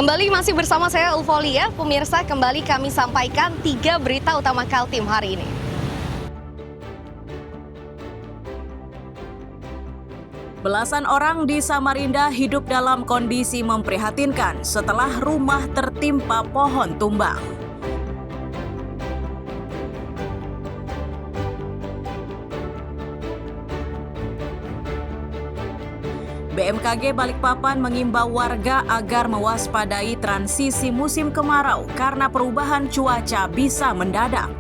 Kembali masih bersama saya Ulfolia, pemirsa kembali kami sampaikan 3 berita utama Kaltim hari ini. Belasan orang di Samarinda hidup dalam kondisi memprihatinkan setelah rumah tertimpa pohon tumbang. BMKG Balikpapan mengimbau warga agar mewaspadai transisi musim kemarau karena perubahan cuaca bisa mendadak.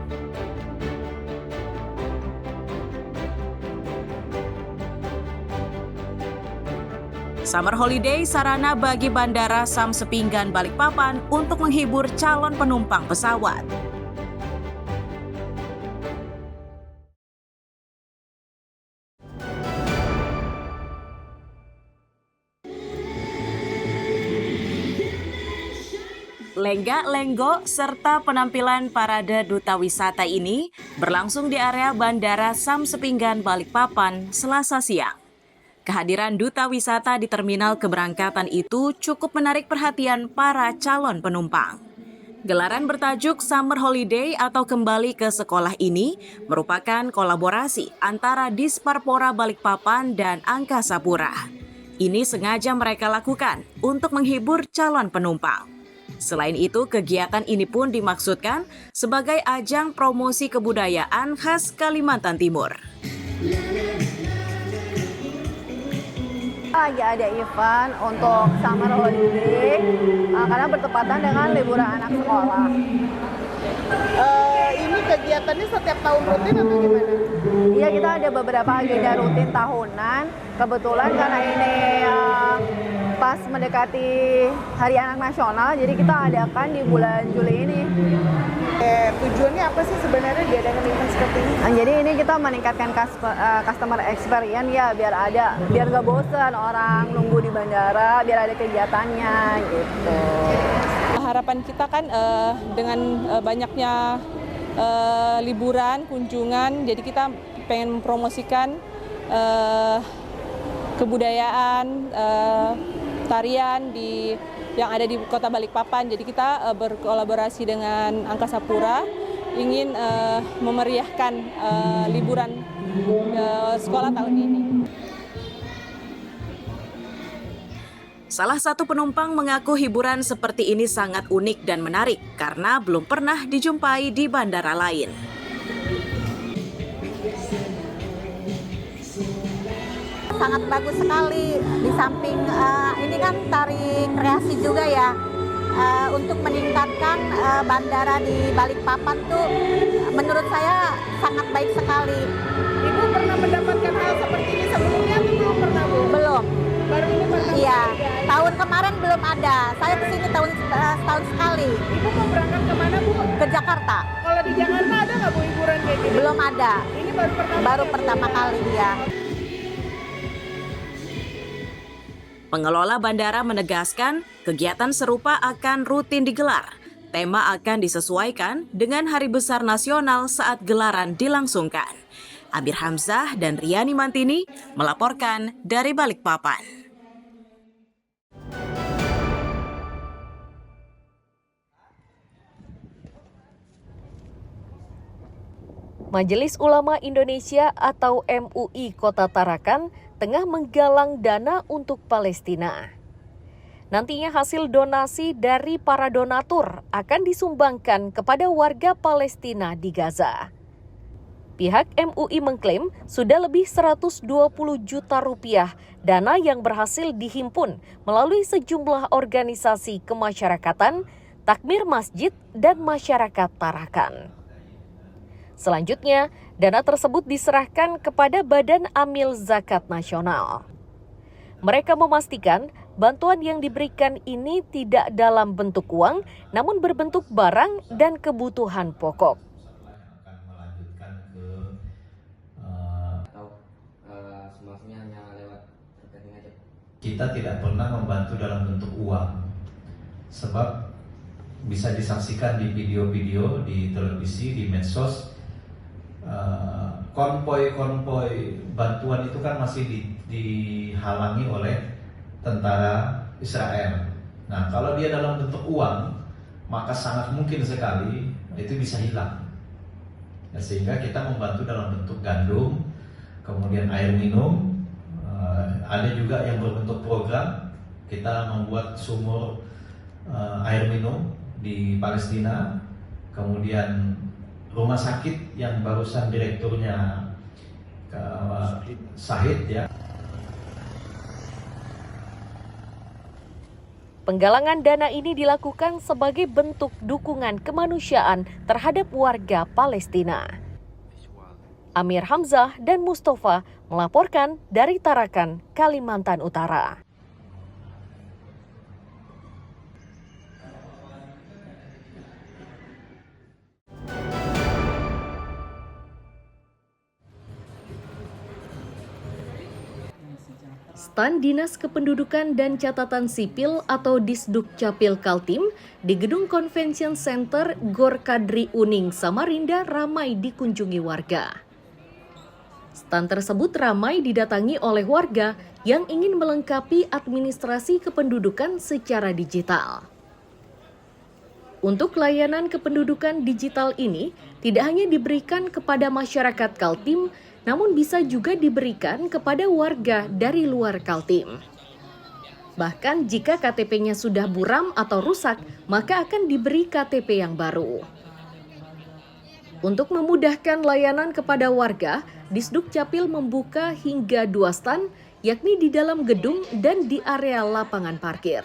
Summer Holiday sarana bagi Bandara Sam Sepinggan Balikpapan untuk menghibur calon penumpang pesawat. Lenggak-lenggok serta penampilan parade duta wisata ini berlangsung di area Bandara Sam Sepinggan Balikpapan Selasa siang. Kehadiran duta wisata di terminal keberangkatan itu cukup menarik perhatian para calon penumpang. Gelaran bertajuk Summer Holiday atau Kembali ke Sekolah ini merupakan kolaborasi antara Disparpora Balikpapan dan Angkasa Pura. Ini sengaja mereka lakukan untuk menghibur calon penumpang. Selain itu, kegiatan ini pun dimaksudkan sebagai ajang promosi kebudayaan khas Kalimantan Timur. Lagi ada event untuk Summer Holiday karena bertepatan dengan liburan anak sekolah. Ini kegiatannya setiap tahun rutin atau gimana? Iya, kita ada beberapa agenda rutin tahunan. Kebetulan karena ini pas mendekati Hari Anak Nasional, jadi kita adakan di bulan Juli ini. Tujuannya apa sih sebenarnya diadakan event seperti ini? Jadi ini kita meningkatkan customer experience ya, biar nggak bosan orang nunggu di bandara, biar ada kegiatannya gitu. Harapan kita kan dengan banyaknya liburan, kunjungan, jadi kita pengen mempromosikan kebudayaan, tarian yang ada di Kota Balikpapan. Jadi kita berkolaborasi dengan Angkasa Pura, ingin memeriahkan liburan sekolah tahun ini. Salah satu penumpang mengaku hiburan seperti ini sangat unik dan menarik karena belum pernah dijumpai di bandara lain. Sangat bagus sekali, di samping ini kan tari kreasi juga ya, untuk meningkatkan bandara di Balikpapan tuh menurut saya sangat baik sekali. Ibu pernah mendapatkan hal seperti ini sebelumnya atau belum pernah, Bu? Belum. Baru ini pernah? Iya, tahun kemarin belum ada, saya kesini setahun sekali. Ibu mau berangkat kemana, Bu? Ke Jakarta. Kalau di Jakarta ada nggak, Bu, hiburan kayak gini? Belum ada. Ini baru Baru pertama kali ya. Pengelola bandara menegaskan kegiatan serupa akan rutin digelar. Tema akan disesuaikan dengan Hari Besar Nasional saat gelaran dilangsungkan. Abir Hamzah dan Riani Mantini melaporkan dari Balikpapan. Majelis Ulama Indonesia atau MUI Kota Tarakan tengah menggalang dana untuk Palestina. Nantinya hasil donasi dari para donatur akan disumbangkan kepada warga Palestina di Gaza. Pihak MUI mengklaim sudah lebih 120 juta rupiah dana yang berhasil dihimpun melalui sejumlah organisasi kemasyarakatan, takmir masjid, dan masyarakat Tarakan. Selanjutnya, dana tersebut diserahkan kepada Badan Amil Zakat Nasional. Mereka memastikan bantuan yang diberikan ini tidak dalam bentuk uang, namun berbentuk barang dan kebutuhan pokok. Akan melanjutkan ke semuanya hanya lewat rekening aja. Kita tidak pernah membantu dalam bentuk uang, sebab bisa disaksikan di video-video di televisi, di medsos. Konvoi bantuan itu kan masih dihalangi oleh tentara Israel. Nah, kalau dia dalam bentuk uang, maka sangat mungkin sekali itu bisa hilang. Ya, sehingga kita membantu dalam bentuk gandum, kemudian air minum, ada juga yang berbentuk program. Kita membuat sumur air minum di Palestina, kemudian rumah sakit yang barusan direkturnya Syahid ya. Penggalangan dana ini dilakukan sebagai bentuk dukungan kemanusiaan terhadap warga Palestina. Amir Hamzah dan Mustafa melaporkan dari Tarakan, Kalimantan Utara. Stan Dinas Kependudukan dan Catatan Sipil atau Disdukcapil Kaltim di Gedung Convention Center Gor Kadri Uning, Samarinda ramai dikunjungi warga. Stan tersebut ramai didatangi oleh warga yang ingin melengkapi administrasi kependudukan secara digital. Untuk layanan kependudukan digital ini tidak hanya diberikan kepada masyarakat Kaltim, namun bisa juga diberikan kepada warga dari luar Kaltim. Bahkan jika KTP-nya sudah buram atau rusak, maka akan diberi KTP yang baru. Untuk memudahkan layanan kepada warga, Disdukcapil membuka hingga 2 stan, yakni di dalam gedung dan di area lapangan parkir.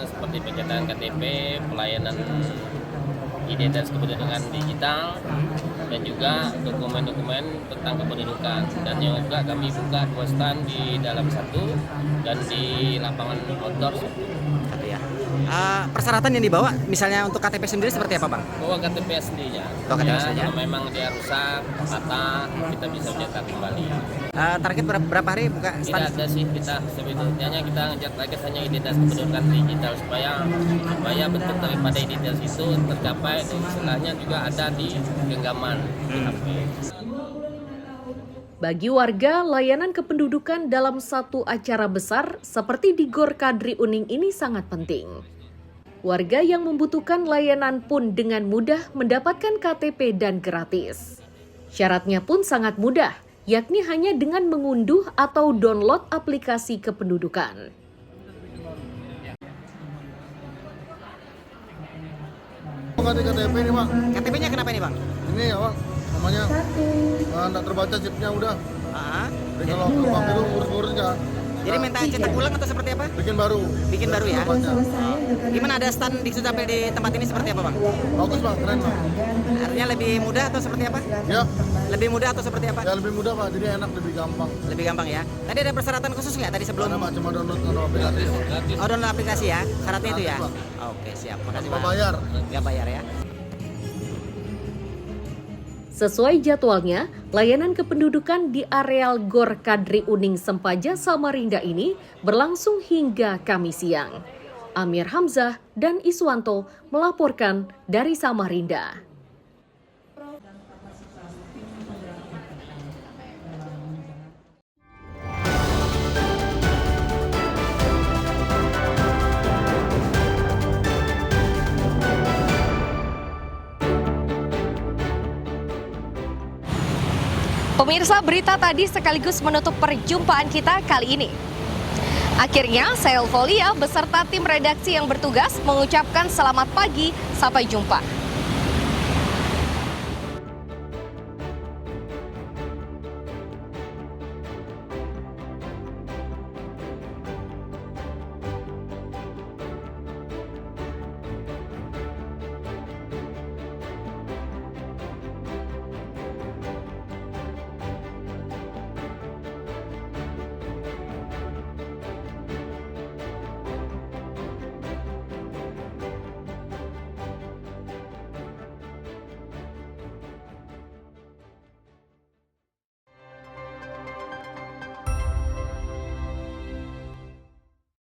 Seperti pencetakan KTP, pelayanan identitas kependudukan digital, dan juga dokumen-dokumen tentang kependudukan. Dan juga kami buka 2 stand di dalam 1 dan di lapangan outdoor 1. Ya. Persyaratan yang dibawa, misalnya untuk KTP sendiri seperti apa, Bang? Bawa KTP aslinya. Oh, KTP aslinya. Kalau memang dia rusak, patah, kita bisa cetak kembali. Target berapa hari buka Tidak stand? ada sih kita sebetulnya kita ngejar target hanya identitas kependudukan digital supaya bentuk daripada identitas itu tercapai dan istilahnya juga ada di genggaman HP. Bagi warga, layanan kependudukan dalam satu acara besar seperti di Gor Kadri Uning ini sangat penting. Warga yang membutuhkan layanan pun dengan mudah mendapatkan KTP dan gratis. Syaratnya pun sangat mudah, yakni hanya dengan mengunduh atau download aplikasi kependudukan. KTP ini, Bang. KTP-nya kenapa ini, Bang? Ini ya, Bang. Namanya nggak terbaca chipnya udah. Jadi kalau ke bank itu urus-urus nggak. Jadi minta cetak ulang atau seperti apa? Bikin baru. Bikin baru ya. Terbaca. Gimana ada stand Disdukcapil di tempat ini seperti apa, Bang? Bagus, Bang, keren, Bang. Artinya lebih mudah atau seperti apa? Ya, Lebih mudah atau seperti apa? ya lebih mudah, Pak. Jadi enak, lebih gampang. Lebih gampang ya. Tadi ada persyaratan khusus nggak tadi sebelum? Karena Pak cuma download aplikasi. Oh, download aplikasi ya. Syaratnya itu ya. Gratis, Oke, siap. Makasih, Tanpa Bang. bayar. Nggak bayar ya. Sesuai jadwalnya, layanan kependudukan di areal Gor Kadri Uning Sempaja, Samarinda ini berlangsung hingga Kamis siang. Amir Hamzah dan Iswanto melaporkan dari Samarinda. Pemirsa, berita tadi sekaligus menutup perjumpaan kita kali ini. Akhirnya, saya Elvolia beserta tim redaksi yang bertugas mengucapkan selamat pagi, sampai jumpa.